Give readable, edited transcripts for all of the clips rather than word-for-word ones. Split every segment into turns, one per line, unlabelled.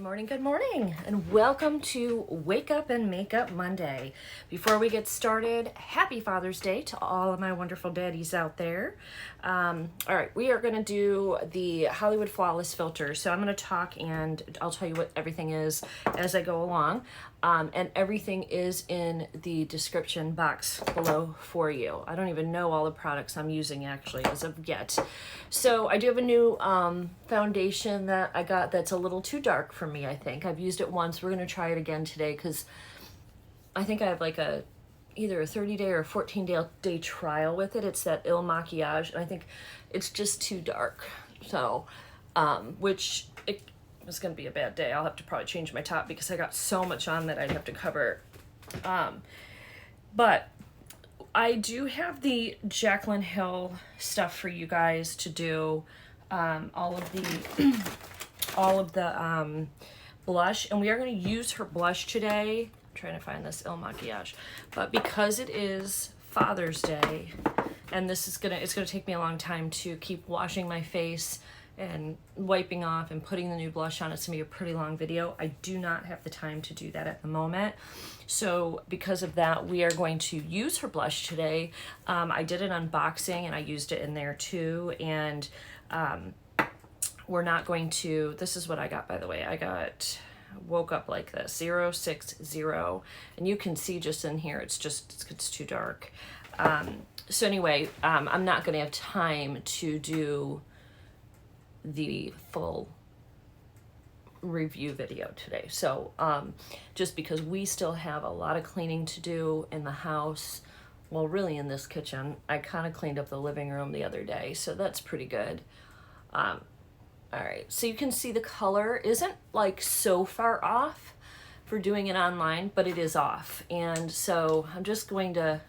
Good morning, and welcome to Wake Up and Makeup Monday. Before we get started, happy Father's Day to all of my wonderful daddies out there. All right, we are going to do the Hollywood Flawless filter. So I'm going to talk and I'll tell you what everything is as I go along. And everything is in the description box below for you. I don't even know all the products I'm using actually as of yet. So I do have a new foundation that I got that's a little too dark for me, I think. I've used it once. We're going to try it again today because I think I have like either a 30-day or a 14-day trial with it. It's that Il Maquillage, and I think it's just too dark. So, which it was going to be a bad day. I'll have to probably change my top because I got so much on that I'd have to cover. But I do have the Jaclyn Hill stuff for you guys to do. All of the blush, and we are going to use her blush today. I'm trying to find this Il Maquillage, but because it is Father's Day, and this is it's gonna take me a long time to keep washing my face and wiping off and putting the new blush on. It's gonna be a pretty long video. I do not have the time to do that at the moment. So because of that, we are going to use her blush today. I did an unboxing and I used it in there too. And we're not going to, this is what I got, by the way. I got Woke Up like this, 060. And you can see just in here, it's too dark. So anyway, I'm not gonna have time to do the full review video today. So just because we still have a lot of cleaning to do in the house, well, really in this kitchen. I kind of cleaned up the living room the other day, so that's pretty good. All right, so you can see the color isn't like so far off for doing it online, but it is off. And so I'm just going to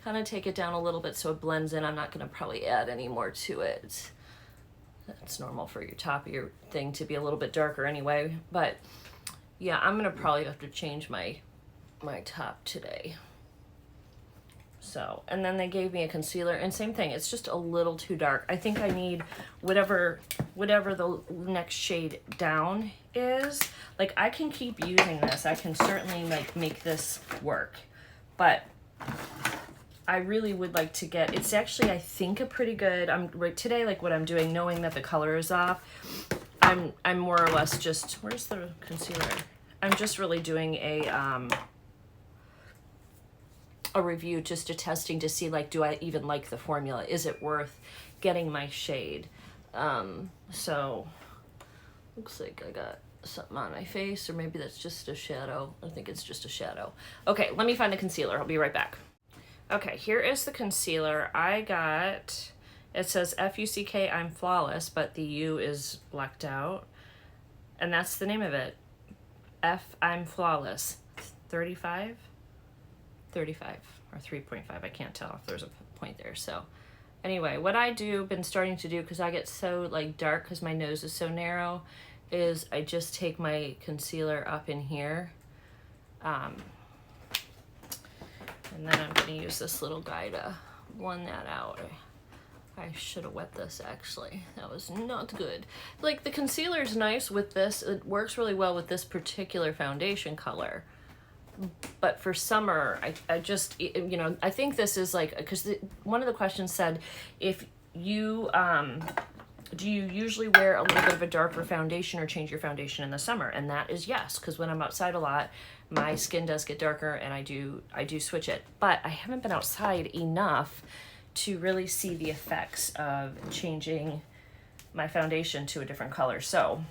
kind of take it down a little bit so it blends in. I'm not going to probably add any more to it. It's normal for your top of your thing to be a little bit darker anyway, but yeah, I'm gonna probably have to change my top today. So, and then they gave me a concealer, and same thing, it's just a little too dark. I think I need whatever the next shade down is. Like, I can keep using this. I can certainly like make this work, but I really would like to get, it's actually, I think, a pretty good, right today, like what I'm doing, knowing that the color is off, I'm more or less just, where's the concealer? I'm just really doing a review, just a testing to see, like, do I even like the formula? Is it worth getting my shade? So, looks like I got something on my face, or maybe that's just a shadow. I think it's just a shadow. Okay, let me find the concealer. I'll be right back. Okay, here is the concealer. I got, it says F-U-C-K, I'm Flawless, but the U is blacked out. And that's the name of it. I'm Flawless. 35? 35 or 3.5. I can't tell if there's a point there. So anyway, what I been starting to do, because I get so like dark because my nose is so narrow, is I just take my concealer up in here. And then I'm going to use this little guy to blend that out. I should have wet this, actually. That was not good. Like, the concealer is nice with this. It works really well with this particular foundation color. But for summer, I just, you know, I think this is like, because one of the questions said, if you, do you usually wear a little bit of a darker foundation or change your foundation in the summer? And that is yes, because when I'm outside a lot, my skin does get darker and I do switch it. But I haven't been outside enough to really see the effects of changing my foundation to a different color. So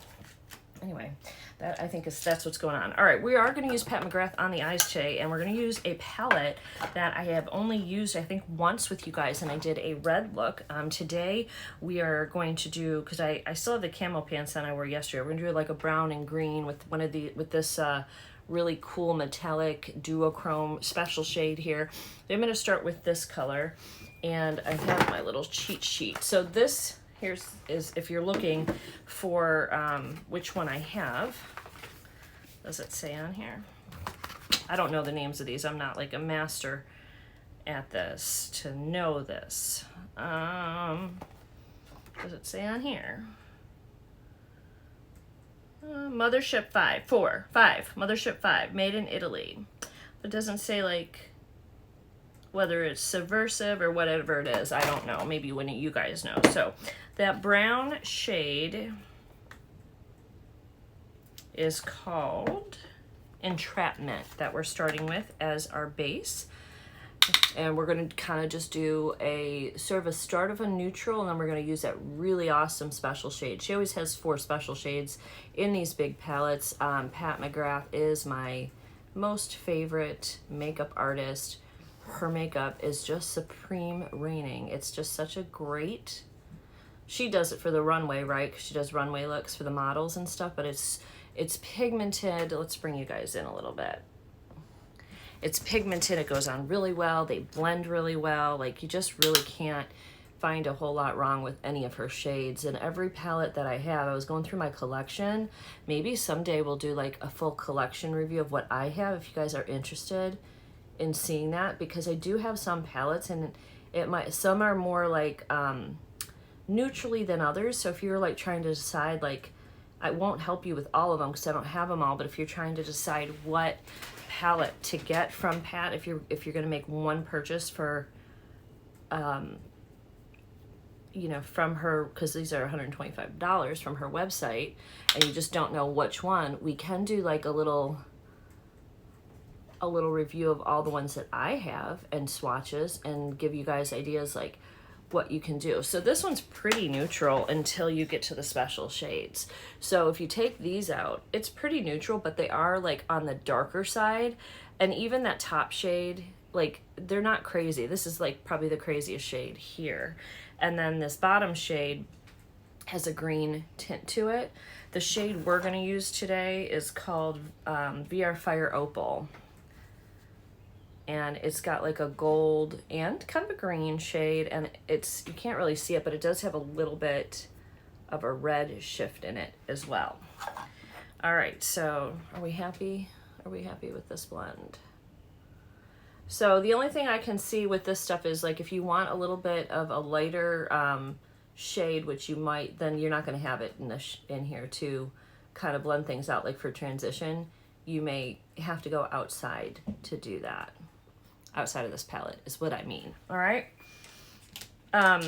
anyway, that I think that's what's going on. All right, we are going to use Pat McGrath on the eyes today, and we're going to use a palette that I have only used, I think, once with you guys, and I did a red look. Today we are going to do, because I still have the camo pants on I wore yesterday. We're going to do like a brown and green with this really cool metallic duochrome special shade here. I'm going to start with this color, and I have my little cheat sheet. So this is if you're looking for which one I have. Does it say on here? I don't know the names of these. I'm not like a master at this to know this. Does it say on here? Mothership 5, Mothership 5, made in Italy. It doesn't say like whether it's subversive or whatever it is. I don't know. Maybe when you guys know. So that brown shade is called Entrapment that we're starting with as our base. And we're going to kind of just do a sort of a start of a neutral, and then we're going to use that really awesome special shade. She always has 4 special shades in these big palettes. Pat McGrath is my most favorite makeup artist. Her makeup is just supreme reigning. It's just such a great... She does it for the runway, right? 'Cause she does runway looks for the models and stuff, but it's pigmented. Let's bring you guys in a little bit. It's pigmented, it goes on really well, they blend really well, like you just really can't find a whole lot wrong with any of her shades. And every palette that I have, I was going through my collection, maybe someday we'll do like a full collection review of what I have if you guys are interested in seeing that, because I do have some palettes and some are more like neutrally than others. So if you're like trying to decide, like, I won't help you with all of them because I don't have them all, but if you're trying to decide what palette to get from Pat, if you're going to make one purchase for you know, from her, because these are $125 from her website, and you just don't know which one, we can do like a little review of all the ones that I have and swatches and give you guys ideas like what you can do. So this one's pretty neutral until you get to the special shades. So if you take these out, it's pretty neutral, but they are like on the darker side. And even that top shade, like they're not crazy. This is like probably the craziest shade here. And then this bottom shade has a green tint to it. The shade we're gonna use today is called VR Fire Opal. And it's got like a gold and kind of a green shade, and it's, you can't really see it, but it does have a little bit of a red shift in it as well. All right, so are we happy? Are we happy with this blend? So the only thing I can see with this stuff is like if you want a little bit of a lighter shade, which you might, then you're not going to have it in here to kind of blend things out. Like for transition, you may have to go outside to do that. Outside of this palette is what I mean. All right. All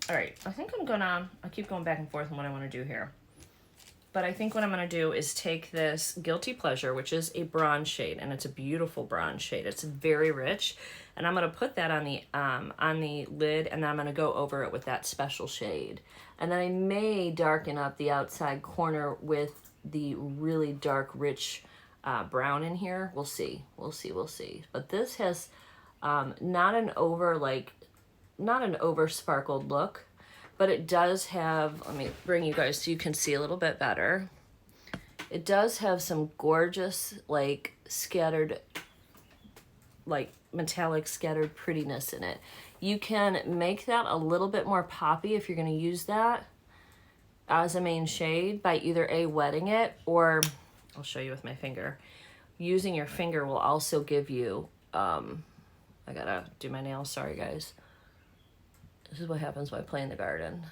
right. I think I keep going back and forth on what I want to do here. But I think what I'm going to do is take this Guilty Pleasure, which is a bronze shade, and it's a beautiful bronze shade. It's very rich, and I'm going to put that on the lid, and then I'm going to go over it with that special shade. And then I may darken up the outside corner with the really dark, rich brown in here. We'll see. We'll see. But this has not an over sparkled look, but it does have, let me bring you guys so you can see a little bit better. It does have some gorgeous, like, scattered, like, metallic scattered prettiness in it. You can make that a little bit more poppy if you're going to use that as a main shade by either wetting it, or I'll show you with my finger. Using your finger will also give you, I gotta do my nails, sorry guys. This is what happens when I play in the garden.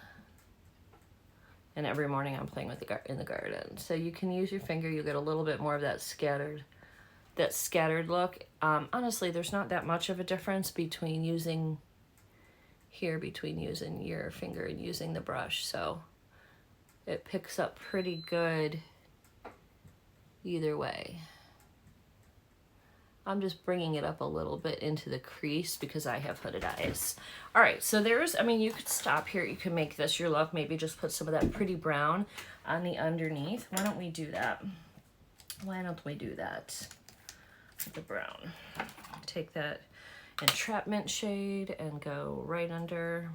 And every morning I'm playing with in the garden. So you can use your finger, you get a little bit more of that scattered look. Honestly, there's not that much of a difference between using your finger and using the brush. So it picks up pretty good either way. I'm just bringing it up a little bit into the crease because I have hooded eyes. All right, so you could stop here. You can make this your look. Maybe just put some of that pretty brown on the underneath. Why don't we do that? With the brown. Take that Entrapment shade and go right under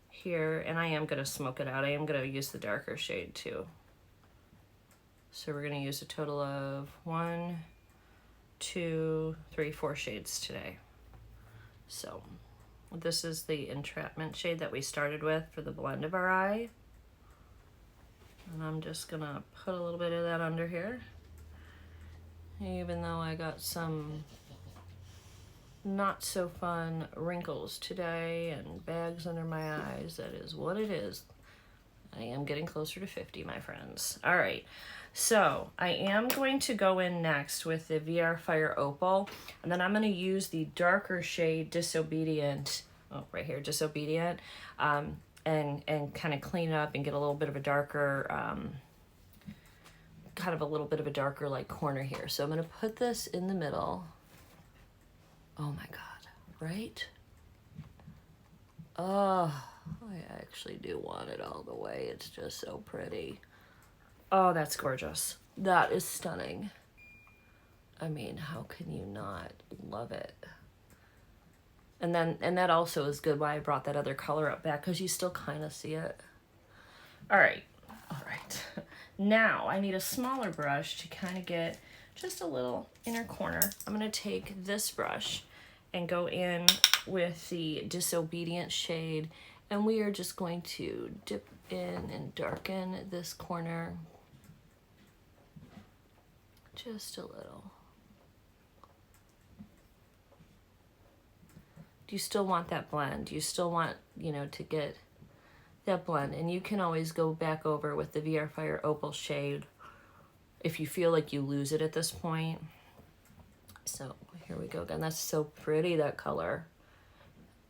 here, and I am going to smoke it out. I am going to use the darker shade too. So we're going to use a total of 1, 2, 3, 4 shades today. So this is the Entrapment shade that we started with for the blend of our eye. And I'm just going to put a little bit of that under here. Even though I got some not so fun wrinkles today and bags under my eyes. That is what it is. I am getting closer to 50, my friends. All right, so I am going to go in next with the VR Fire Opal, and then I'm going to use the darker shade Disobedient, oh, right here, Disobedient, and kind of clean it up and get a little bit of a darker, kind of a little bit of a darker like corner here. So I'm going to put this in the middle. Oh my God, right? Oh, I actually do want it all the way. It's just so pretty. Oh, that's gorgeous. That is stunning. I mean, how can you not love it? And that also is good why I brought that other color up back, because you still kind of see it. All right. Now I need a smaller brush to kind of get just a little inner corner. I'm going to take this brush and go in with the Disobedient shade, and we are just going to dip in and darken this corner just a little. Do you still want that blend? Do you still want, to get that blend? And you can always go back over with the VR Fire Opal shade if you feel like you lose it at this point. So here we go again. That's so pretty, that color.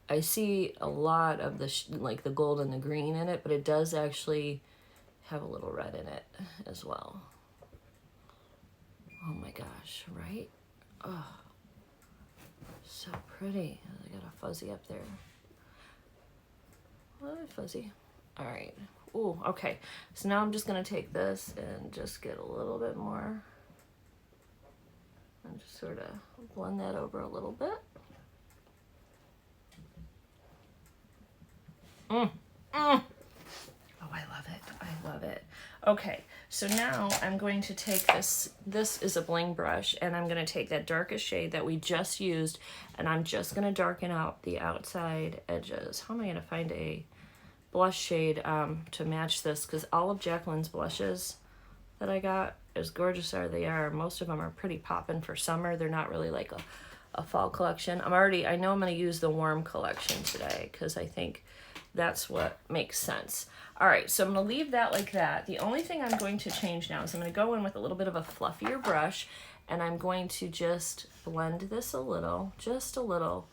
I see a lot of the like the gold and the green in it, but it does actually have a little red in it as well. Oh my gosh, right? Oh, so pretty. I got a fuzzy up there. Oh, fuzzy. All right. Ooh, okay. So now I'm just gonna take this and just get a little bit more and just sort of blend that over a little bit. Oh, I love it. I love it. Okay, so now I'm going to take this is a bling brush, and I'm going to take that darkest shade that we just used, and I'm just going to darken out the outside edges. How am I going to find a blush shade to match this? Because all of Jaclyn's blushes that I got, as gorgeous as they are, most of them are pretty poppin' for summer. They're not really like a fall collection. I know I'm going to use the warm collection today because I think that's what makes sense. All right, so I'm going to leave that like that. The only thing I'm going to change now is I'm going to go in with a little bit of a fluffier brush, and I'm going to just blend this a little, just a little.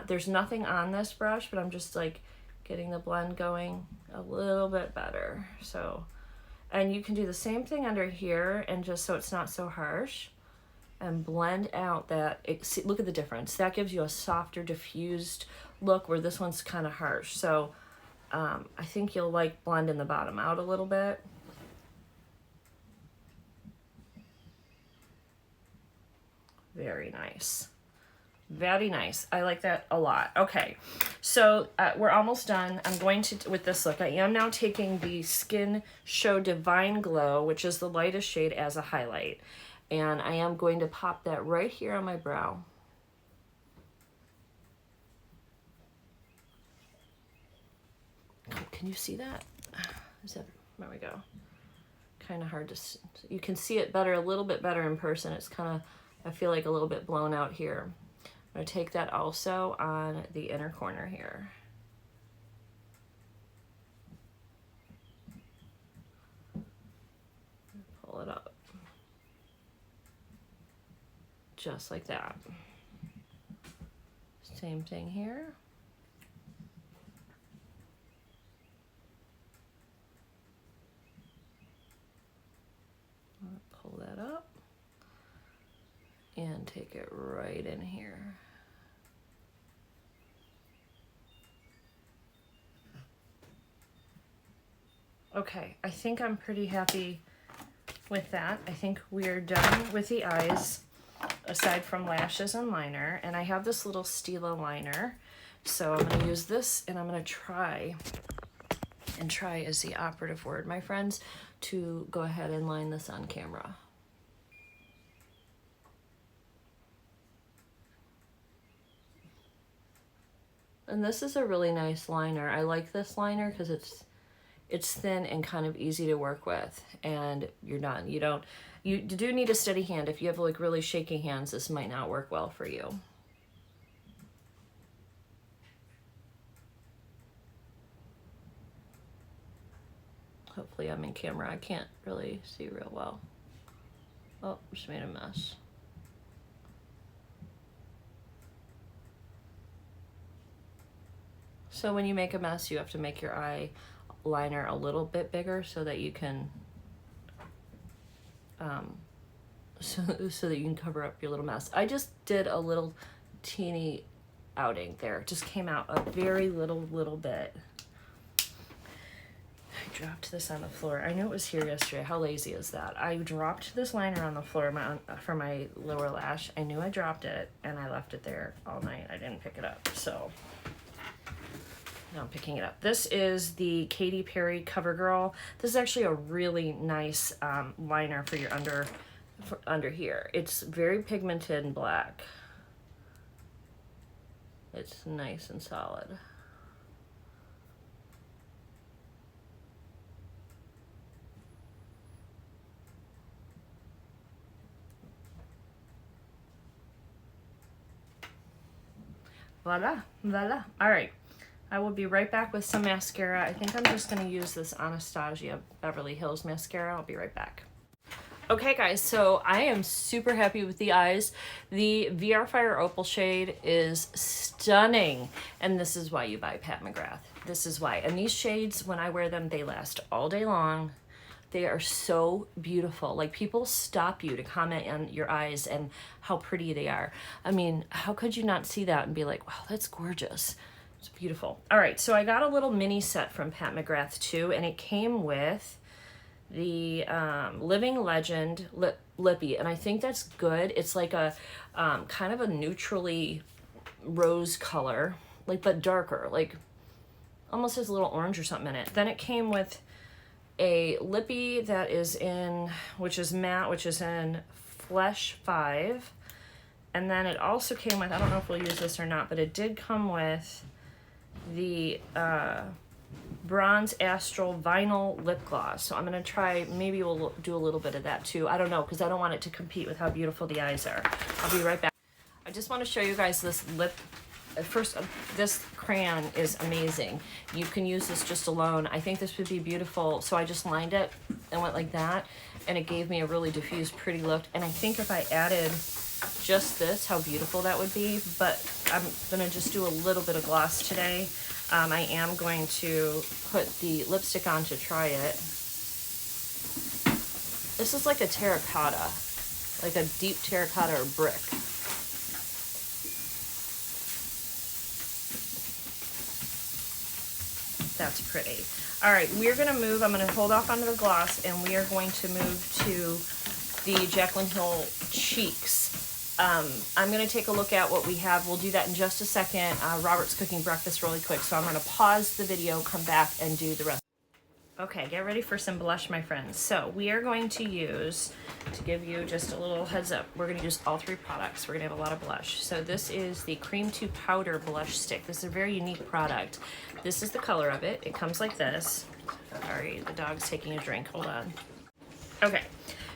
There's nothing on this brush, but I'm just like getting the blend going a little bit better. So, and you can do the same thing under here, and just so it's not so harsh, and blend out that, look at the difference. That gives you a softer, diffused look, where this one's kind of harsh. So I think you'll like blending the bottom out a little bit. Very nice. Very nice. I like that a lot. Okay, so we're almost done. I'm going to, with this look, I am now taking the Skin Show Divine Glow, which is the lightest shade, as a highlight. And I am going to pop that right here on my brow. Can you see that? There we go. Kind of hard to see. You can see it better, a little bit better in person. It's kind of, I feel like a little bit blown out here. I'm going to take that also on the inner corner here. Pull it up. Just like that. Same thing here. Pull that up and take it right in here. Okay, I think I'm pretty happy with that. I think we're done with the eyes, aside from lashes and liner. And I have this little Stila liner, so I'm going to use this, and I'm going to try is the operative word, my friends, to go ahead and line this on camera. And this is a really nice liner. I like this liner because it's thin and kind of easy to work with, and you're done. You do need a steady hand. If you have like really shaky hands, this might not work well for you. Hopefully I'm in camera. I can't really see real well. Oh, just made a mess. So when you make a mess, you have to make your eye liner a little bit bigger so that you can so that you can cover up your little mess. I just did a little teeny outing there. It just came out a very little bit. I dropped this on the floor. I knew it was here yesterday. How lazy is that? I dropped this liner on the floor for my lower lash. I knew I dropped it and I left it there all night. I didn't pick it up, so now I'm picking it up. This is the Katy Perry CoverGirl. This is actually a really nice liner for your under here. It's very pigmented and black. It's nice and solid. Voila, voila. All right, I will be right back with some mascara. I think I'm just gonna use this Anastasia Beverly Hills mascara. I'll be right back. Okay guys, so I am super happy with the eyes. The VR Fire Opal shade is stunning, and this is why you buy Pat McGrath. This is why. And these shades, when I wear them, they last all day long. They are so beautiful. Like, people stop you to comment on your eyes and how pretty they are. I mean, how could you not see that and be like, wow, that's gorgeous. It's beautiful. All right, so I got a little mini set from Pat McGrath too, and it came with the Living Legend lippy, and I think that's good. It's like a kind of a neutrally rose color, like, but darker, like almost has a little orange or something in it. Then it came with a lippy that is in, which is matte, which is in Flesh 5. And then it also came with, I don't know if we'll use this or not, but it did come with the Bronze Astral Vinyl Lip Gloss. So I'm going to try, maybe we'll do a little bit of that too. I don't know, because I don't want it to compete with how beautiful the eyes are. I'll be right back. I just want to show you guys this lip. First, this crayon is amazing. You can use this just alone. I think this would be beautiful. So I just lined it and went like that, and it gave me a really diffused, pretty look. And I think if I added just this, how beautiful that would be. But I'm gonna just do a little bit of gloss today. I am going to put the lipstick on to try it. This is like a terracotta, like a deep terracotta or brick. That's pretty. All right, we're gonna move. I'm gonna hold off onto the gloss, and we are going to move to the Jaclyn Hill cheeks. I'm gonna take a look at what we have. We'll do that in just a second. Robert's cooking breakfast really quick, so I'm gonna pause the video, come back, and do the rest. Okay, get ready for some blush, my friends. So we are going to use, to give you just a little heads up, we're gonna use all three products. We're gonna have a lot of blush. So this is the Cream to Powder Blush Stick. This is a very unique product. This is the color of it. It comes like this. Sorry, the dog's taking a drink, hold on. Okay,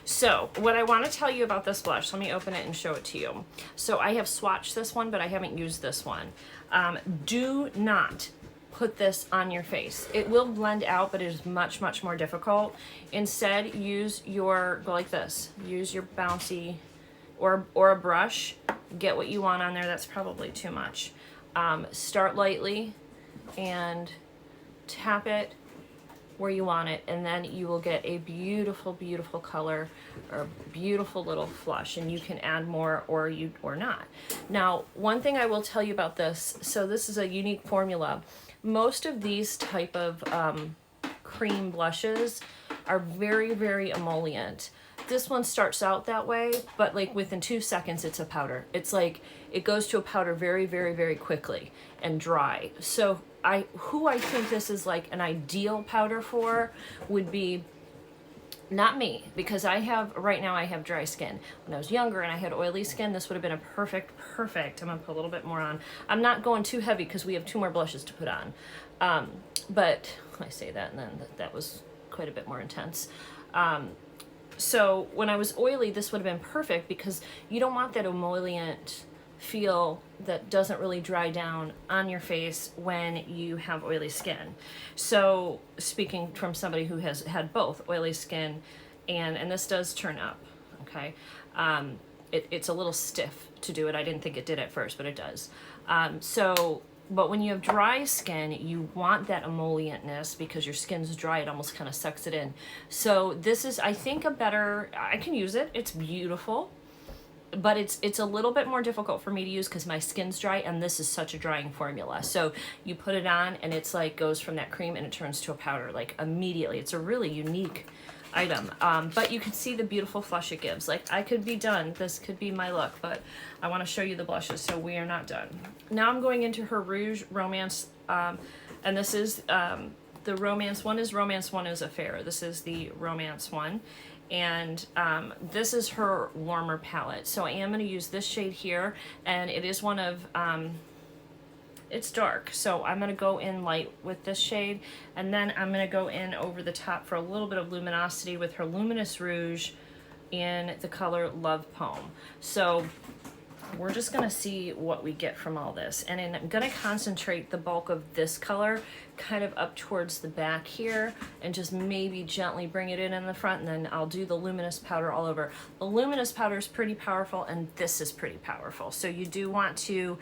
so what I wanna tell you about this blush, let me open it and show it to you. So I have swatched this one, but I haven't used this one. Do not put this on your face. It will blend out, but it is much more difficult. Instead, use your, go like this, use your bouncy or a brush, get what you want on there. That's probably too much. Start lightly and tap it where you want it, and then you will get a beautiful color or beautiful little flush, and you can add more or not. Now, one thing I will tell you about this, so this is a unique formula. Most of these type of cream blushes are very emollient. This one starts out that way, but like within 2 seconds it's a powder. It's like it goes to a powder very quickly and dry. So who I think this is like an ideal powder for would be not me, because right now I have dry skin. When I was younger and I had oily skin, this would have been a perfect. I'm gonna put a little bit more on. I'm not going too heavy because we have 2 more blushes to put on. But I say that, and then that was quite a bit more intense. So when I was oily, this would have been perfect because you don't want that emollient feel that doesn't really dry down on your face when you have oily skin. So speaking from somebody who has had both oily skin and this does turn up, okay? It's a little stiff to do it. I didn't think it did at first, but it does. But when you have dry skin, you want that emollientness because your skin's dry. It almost kind of sucks it in. So this is, I think, I can use it. It's beautiful, but it's a little bit more difficult for me to use because my skin's dry, and this is such a drying formula. So you put it on, and it's like goes from that cream, and it turns to a powder like immediately. It's a really unique item, but you can see the beautiful flush it gives. Like, I could be done. This could be my look, but I want to show you the blushes, so we are not done. Now I'm going into her Rouge Romance, and this is the Romance one is Romance, one is Affair. This is the Romance one, and this is her warmer palette. So I am going to use this shade here, and it is one of it's dark, so I'm going to go in light with this shade, and then I'm going to go in over the top for a little bit of luminosity with her Luminous Rouge in the color Love Poem. So we're just going to see what we get from all this, and then I'm going to concentrate the bulk of this color kind of up towards the back here, and just maybe gently bring it in the front, and then I'll do the luminous powder all over. The luminous powder is pretty powerful, and this is pretty powerful, so you do want to,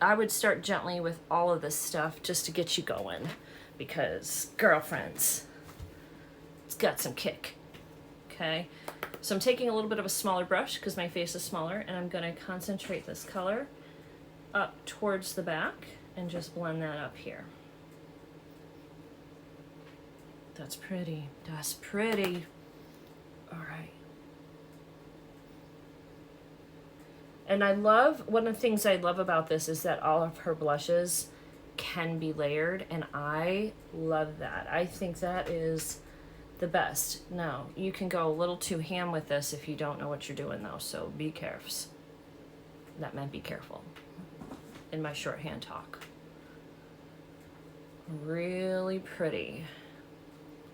I would start gently with all of this stuff just to get you going, because girlfriends, it's got some kick. Okay, so I'm taking a little bit of a smaller brush because my face is smaller, and I'm going to concentrate this color up towards the back and just blend that up here. That's pretty. That's pretty. All right. And I love, one of the things I love about this is that all of her blushes can be layered, and I love that. I think that is the best. Now, you can go a little too ham with this if you don't know what you're doing, though, so be careful. That meant be careful in my shorthand talk. Really pretty.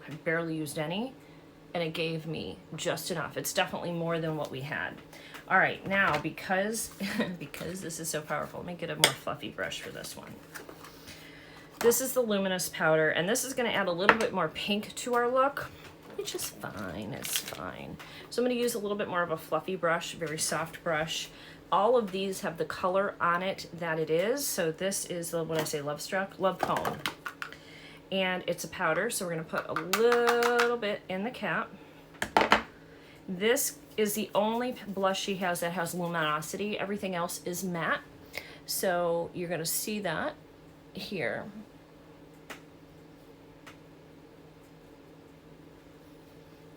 I barely used any, and it gave me just enough. It's definitely more than what we had. All right, now because this is so powerful, let me get a more fluffy brush for this one. This is the Luminous Powder, and this is going to add a little bit more pink to our look, which is fine. It's fine. So I'm going to use a little bit more of a fluffy brush, very soft brush. All of these have the color on it that it is. So this is the, when I say Love Struck, Love Poem. And it's a powder, so we're going to put a little bit in the cap. This is the only blush she has that has luminosity. Everything else is matte. So you're going to see that here.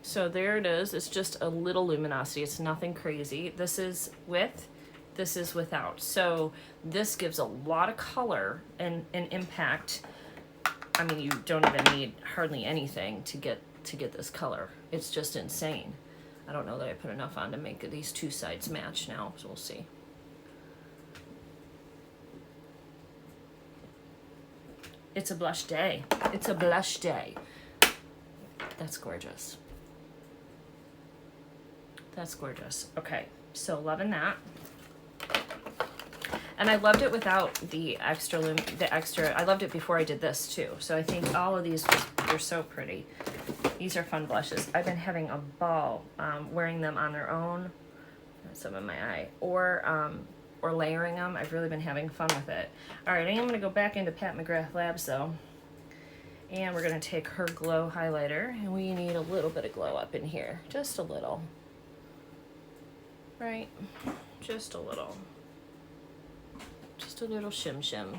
So there it is. It's just a little luminosity. It's nothing crazy. This is with, this is without. So this gives a lot of color and impact. I mean, you don't even need hardly anything to get this color. It's just insane. I don't know that I put enough on to make these two sides match now, so we'll see. It's a blush day. It's a blush day. That's gorgeous. That's gorgeous. Okay, so loving that. And I loved it without the extra, I loved it before I did this too. So I think all of these, they're so pretty. These are fun blushes. I've been having a ball wearing them on their own. Some in my eye. Or layering them. I've really been having fun with it. All right, I am going to go back into Pat McGrath Labs though. And we're going to take her glow highlighter. And we need a little bit of glow up in here. Just a little. Right? Just a little. Just a little shim shim.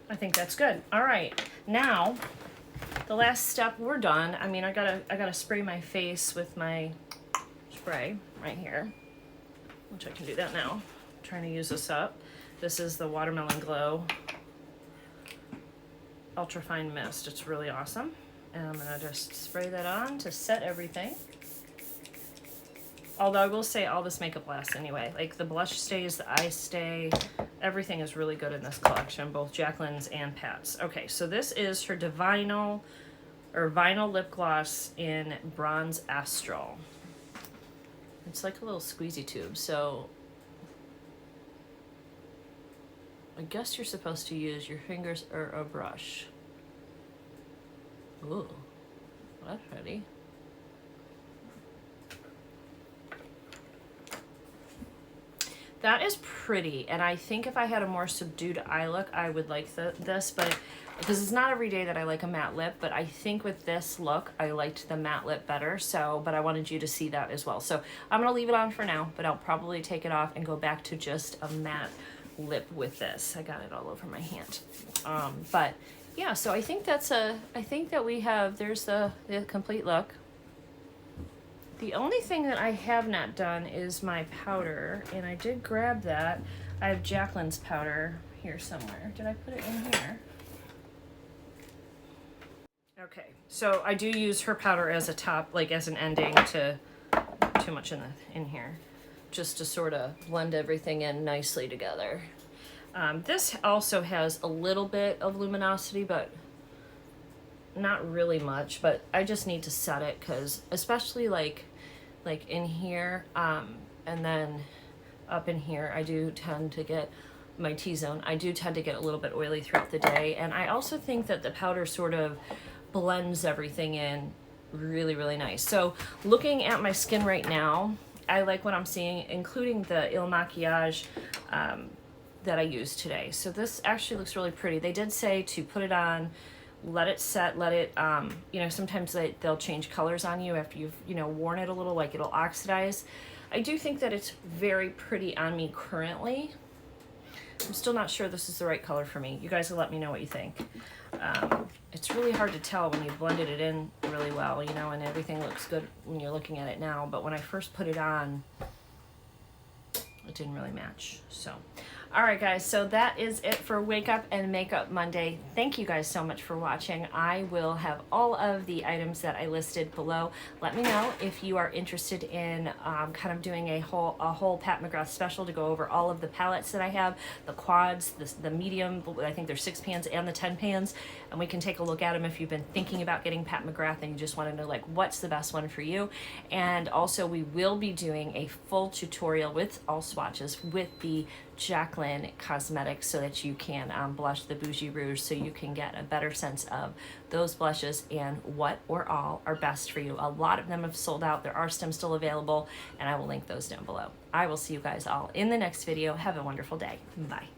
I think that's good. All right, now the last step, we're done. I mean, I gotta spray my face with my spray right here, which I can do that now. I'm trying to use this up. This is the Watermelon Glow Ultra Fine Mist. It's really awesome. And I'm gonna just spray that on to set everything. Although I will say all this makeup lasts anyway. Like the blush stays, the eyes stay. Everything is really good in this collection, both Jaclyn's and Pat's. Okay, so this is her vinyl lip gloss in Bronze Astral. It's like a little squeezy tube, so I guess you're supposed to use your fingers or a brush. Ooh, that's pretty. That is pretty, and I think if I had a more subdued eye look, I would like this, but because it's not every day that I like a matte lip, but I think with this look, I liked the matte lip better, so, but I wanted you to see that as well. So I'm gonna leave it on for now, but I'll probably take it off and go back to just a matte lip with this. I got it all over my hand. But yeah, so I think that's I think that we have, there's the complete look. The only thing that I have not done is my powder, and I did grab that. I have Jaclyn's powder here somewhere. Did I put it in here? Okay, so I do use her powder as a top, like as an ending to, too much in here, just to sort of blend everything in nicely together. This also has a little bit of luminosity, but not really much, but I just need to set it because especially like in here and then up in here, I do tend to get my T-zone. I do tend to get a little bit oily throughout the day, and I also think that the powder sort of blends everything in really, really nice. So looking at my skin right now, I like what I'm seeing, including the Il Maquillage that I used today. So this actually looks really pretty. They did say to put it on, let it set, let it, you know, sometimes they'll change colors on you after you've, you know, worn it a little, like it'll oxidize. I do think that it's very pretty on me currently. I'm still not sure this is the right color for me. You guys will let me know what you think. It's really hard to tell when you blended it in really well, you know, and everything looks good when you're looking at it now. But when I first put it on, it didn't really match. So, all right, guys, so that is it for Wake Up and Makeup Monday. Thank you guys so much for watching. I will have all of the items that I listed below. Let me know if you are interested in kind of doing a whole Pat McGrath special to go over all of the palettes that I have, the quads, the medium, I think there's 6 pans and the 10 pans, and we can take a look at them if you've been thinking about getting Pat McGrath and you just want to know like what's the best one for you. And also we will be doing a full tutorial with all swatches with the Jaclyn cosmetics so that you can blush the Bougie Rouge, so you can get a better sense of those blushes and what or all are best for you. A lot of them have sold out. There are some still available, and I will link those down below. I will see you guys all in the next video. Have a wonderful day. Bye.